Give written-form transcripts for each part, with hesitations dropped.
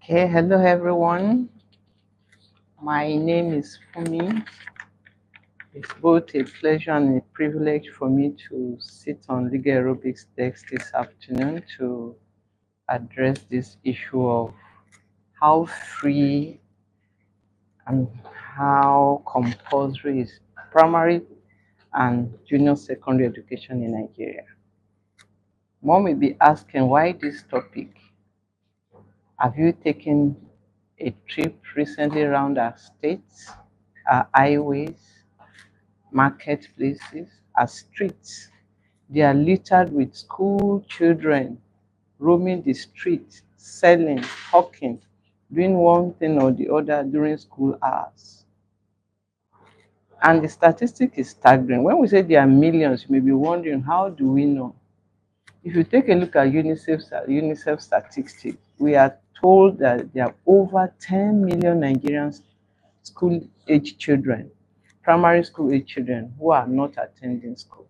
Hey, hello everyone. My name is Fumi. It's both a pleasure and a privilege for me to sit on Legal Aerobics Desk this afternoon to address this issue of how free and how compulsory is primary and junior secondary education in Nigeria. One may be asking, why this topic? Have you taken a trip recently around our states, our highways, marketplaces, our streets? They are littered with school children roaming the streets, selling, hawking, doing one thing or the other during school hours. And the statistic is staggering. When we say there are millions, you may be wondering, how do we know? If you take a look at UNICEF statistics, we are told that there are over 10 million Nigerian school-age children, primary school-age children, who are not attending school.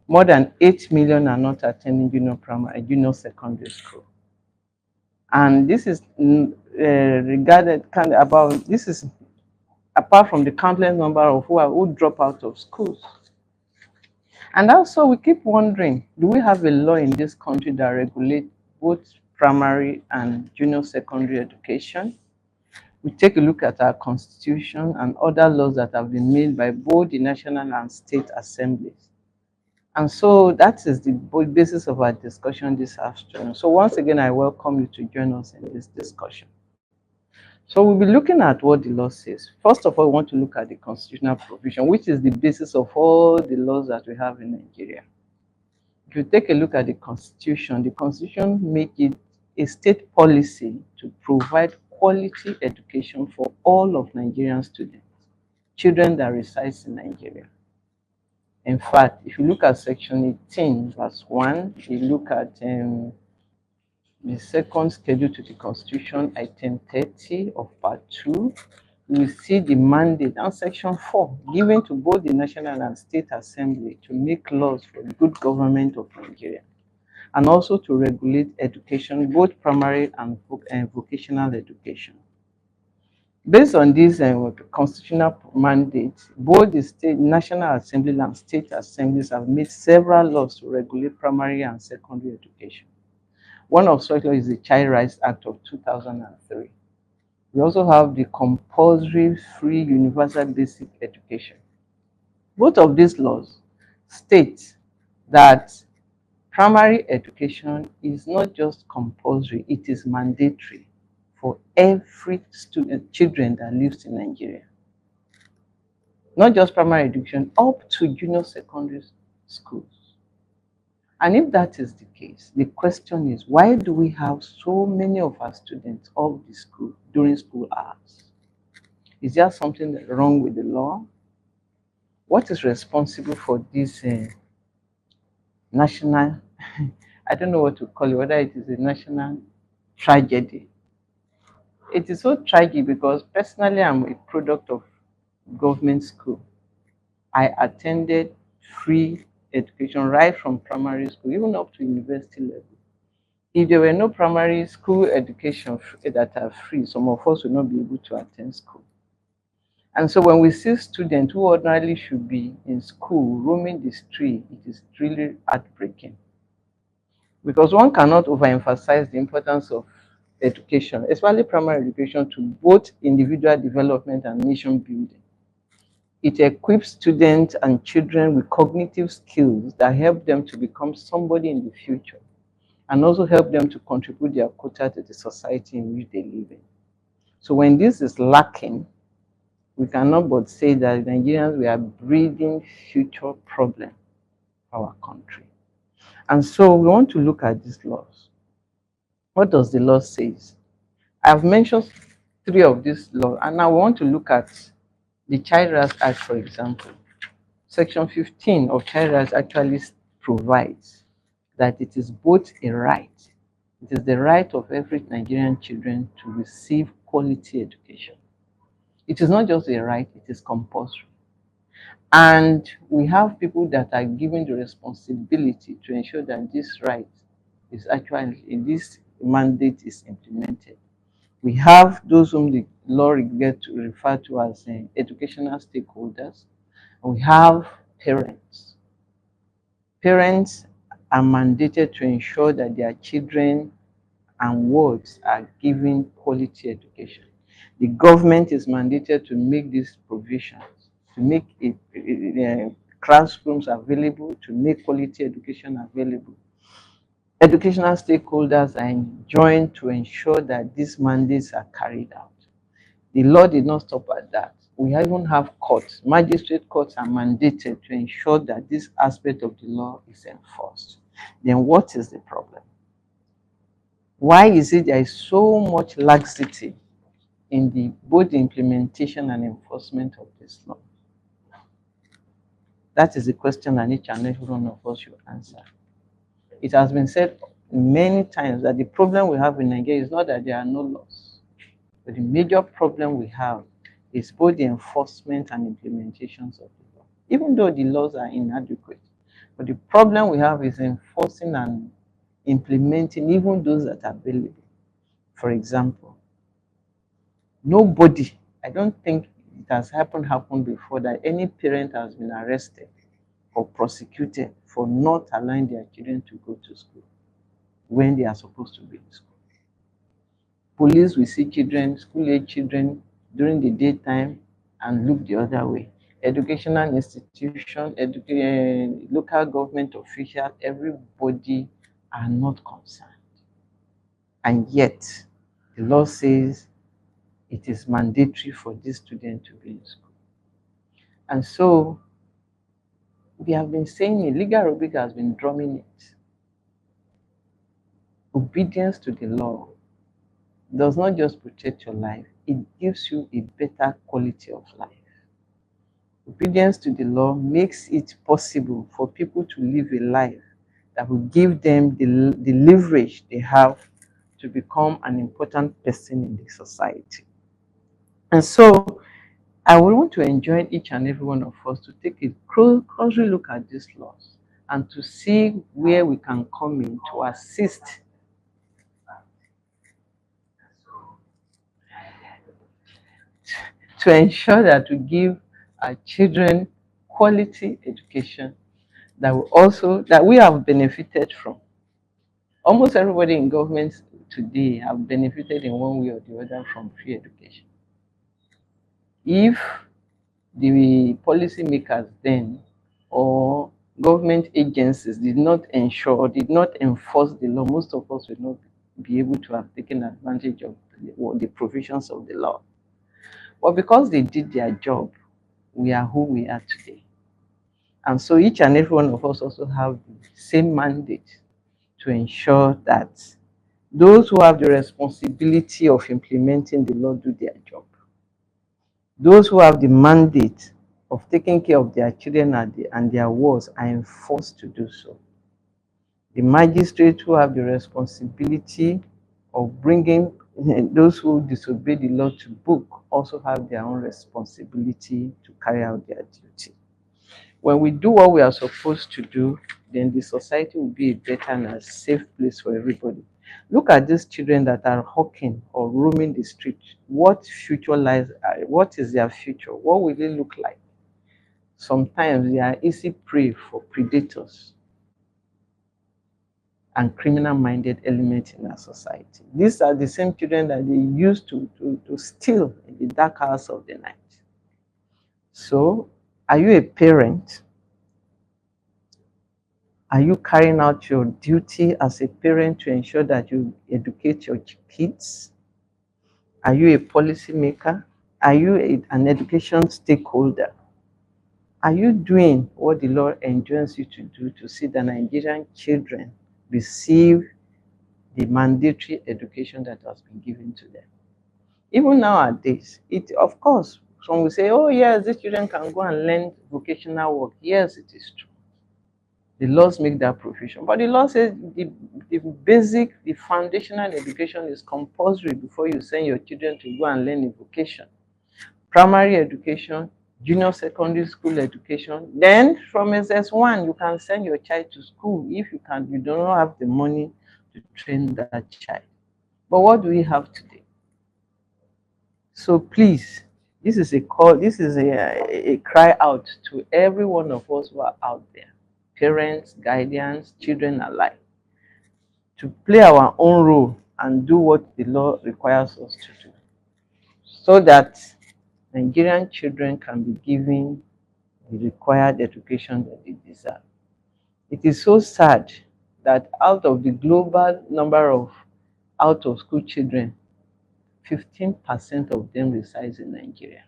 More than 8 million are not attending junior secondary school. And this is regarded kind of about, this is apart from the countless number of who drop out of schools. And also, we keep wondering, do we have a law in this country that regulates both primary and junior secondary education? We take a look at our constitution and other laws that have been made by both the national and state assemblies. And so that is the basis of our discussion this afternoon. So once again, I welcome you to join us in this discussion. So we'll be looking at what the law says. First of all, we want to look at the constitutional provision, which is the basis of all the laws that we have in Nigeria. If you take a look at the constitution makes it a state policy to provide quality education for all of Nigerian students, children that reside in Nigeria. In fact, if you look at section 18, verse 1, you look at the second schedule to the Constitution, item 30 of part 2, you will see the mandate and section 4 given to both the National and State Assembly to make laws for the good government of Nigeria and also to regulate education, both primary and vocational education. Based on this constitutional mandate, both the state, National Assembly and state assemblies have made several laws to regulate primary and secondary education. One of such laws is the Child Rights Act of 2003. We also have the Compulsory Free Universal Basic Education. Both of these laws state that primary education is not just compulsory, it is mandatory for every children that lives in Nigeria. Not just primary education, up to junior secondary schools. And if that is the case, the question is, why do we have so many of our students off the school during school hours? Is there something wrong with the law? What is responsible for this national, I don't know what to call it, whether it is a national tragedy? It is so tragic because personally I'm a product of government school. I attended free education right from primary school, even up to university level. If there were no primary school education that are free, some of us would not be able to attend school. And so when we see students who ordinarily should be in school roaming the street, it is really heartbreaking. Because one cannot overemphasize the importance of education, especially primary education, to both individual development and nation building. It equips students and children with cognitive skills that help them to become somebody in the future and also help them to contribute their quota to the society in which they live in. So when this is lacking, we cannot but say that Nigerians, we are breeding future problems for our country. And so we want to look at these laws. What does the law say? I've mentioned 3 of these laws, and now we want to look at the Child Rights Act, for example. Section 15 of Child Rights actually provides that it is both a right, it is the right of every Nigerian children to receive quality education. It is not just a right, it is compulsory. And we have people that are given the responsibility to ensure that this right is actually, this mandate is implemented. We have those whom the law get to refer to as educational stakeholders. We have parents. Parents are mandated to ensure that their children and wards are given quality education. The government is mandated to make these provisions, to make classrooms available, to make quality education available. Educational stakeholders are enjoined to ensure that these mandates are carried out. The law did not stop at that. We even have courts. Magistrate courts are mandated to ensure that this aspect of the law is enforced. Then what is the problem? Why is it there is so much laxity in both the implementation and enforcement of this law? That is the question that each and every one of us should answer. It has been said many times that the problem we have in Nigeria is not that there are no laws, but the major problem we have is both the enforcement and implementations of the law, even though the laws are inadequate. But the problem we have is enforcing and implementing even those that are available. For example, nobody, I don't think it has happened before that any parent has been arrested or prosecuted for not allowing their children to go to school when they are supposed to be in school. Police will see children, school-age children, during the daytime and look the other way. Educational institution, local government officials, everybody are not concerned. And yet, the law says it is mandatory for this student to be in school. And so, we have been saying it, legal rubric has been drumming it. Obedience to the law does not just protect your life, it gives you a better quality of life. Obedience to the law makes it possible for people to live a life that will give them the leverage they have to become an important person in the society. And so, I would want to enjoin each and every one of us to take a closely look at these laws and to see where we can come in to assist to ensure that we give our children quality education that we have benefited from. Almost everybody in government today have benefited in one way or the other from free education. If the policymakers then or government agencies did not ensure or did not enforce the law, most of us would not be able to have taken advantage of the provisions of the law. But because they did their job, we are who we are today. And so each and every one of us also have the same mandate to ensure that those who have the responsibility of implementing the law do their job. Those who have the mandate of taking care of their children and their wards are enforced to do so. The magistrates who have the responsibility of bringing those who disobey the law to book also have their own responsibility to carry out their duty. When we do what we are supposed to do, then the society will be a better and a safe place for everybody. Look at these children that are hawking or roaming the street. What future lies? What is their future? What will it look like? Sometimes they are easy prey for predators and criminal-minded elements in our society. These are the same children that they used to steal in the dark hours of the night. So, are you a parent? Are you carrying out your duty as a parent to ensure that you educate your kids? Are you a policymaker? Are you an education stakeholder? Are you doing what the law enjoins you to do to see that Nigerian children receive the mandatory education that has been given to them? Even nowadays, of course, some will say, oh yes, these children can go and learn vocational work. Yes, it is true. The laws make that provision. But the law says the foundational education is compulsory before you send your children to go and learn a vocation. Primary education, junior secondary school education. Then from SS1, you can send your child to school if you do not have the money to train that child. But what do we have today? So please, this is a call, this is a cry out to every one of us who are out there, parents, guardians, children alike, to play our own role and do what the law requires us to do so that Nigerian children can be given the required education that they deserve. It is so sad that out of the global number of out of school children, 15% of them resides in Nigeria.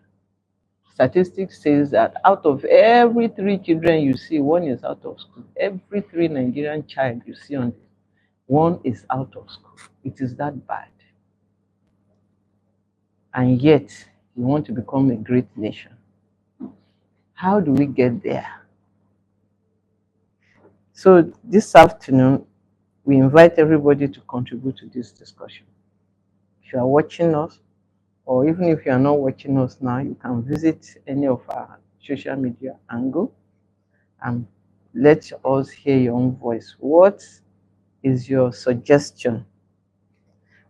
Statistics says that out of every three children you see, one is out of school. Every three Nigerian child you see on this, one is out of school. It is that bad. And yet, we want to become a great nation. How do we get there? So this afternoon, we invite everybody to contribute to this discussion. If you are watching us, or even if you are not watching us now, you can visit any of our social media angle and let us hear your own voice. What is your suggestion?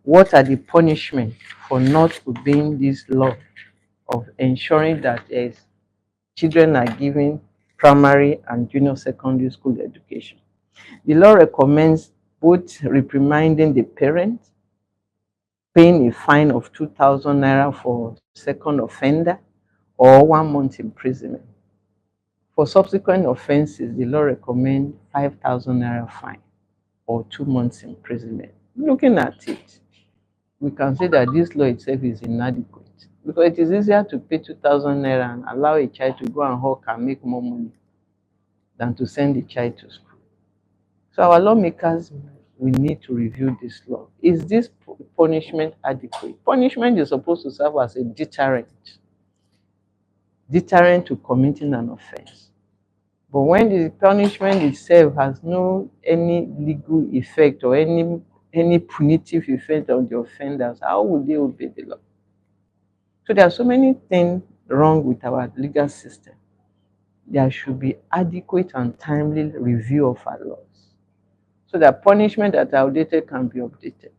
What are the punishments for not obeying this law of ensuring that children are given primary and junior secondary school education? The law recommends both reprimanding the parent, paying a fine of 2,000 naira for second offender, or 1 month imprisonment. For subsequent offenses, the law recommends 5,000 naira fine or 2 months imprisonment. Looking at it, we can say that this law itself is inadequate because it is easier to pay 2,000 naira and allow a child to go and hawk and make more money than to send the child to school. So our lawmakers, we need to review this law. Is this punishment adequate? Punishment is supposed to serve as a deterrent to committing an offense. But when the punishment itself has no any legal effect or any punitive effect on the offenders, how would they obey the law? So there are so many things wrong with our legal system. There should be adequate and timely review of our laws so that punishment that are outdated can be updated.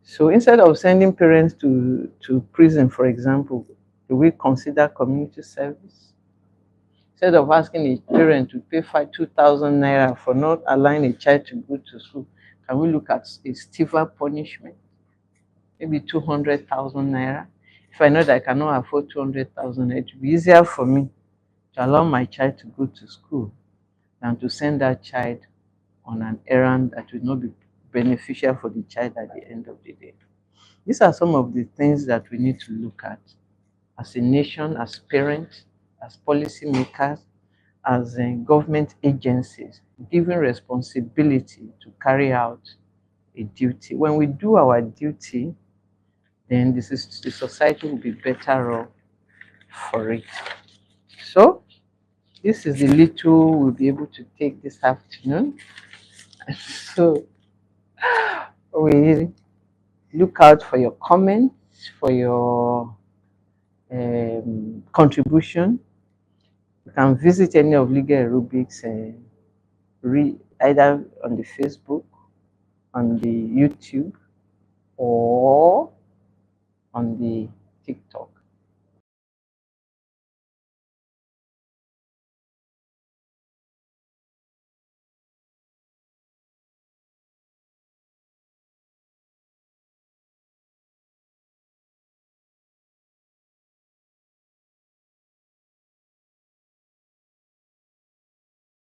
So instead of sending parents to prison, for example, do we consider community service? Instead of asking a parent to pay 2,000 naira for not allowing a child to go to school, can we look at a stiffer punishment? Maybe 200,000 naira. If I know that I cannot afford 200,000, it will be easier for me to allow my child to go to school than to send that child on an errand that will not be beneficial for the child at the end of the day. These are some of the things that we need to look at as a nation, as parents, as policymakers, as government agencies, given responsibility to carry out a duty. When we do our duty, then the society will be better off for it. So this is the little we'll be able to take this afternoon. So we look out for your comments, for your contribution. You can visit any of Legal Aerobics either on the Facebook, on the YouTube, or on the TikTok.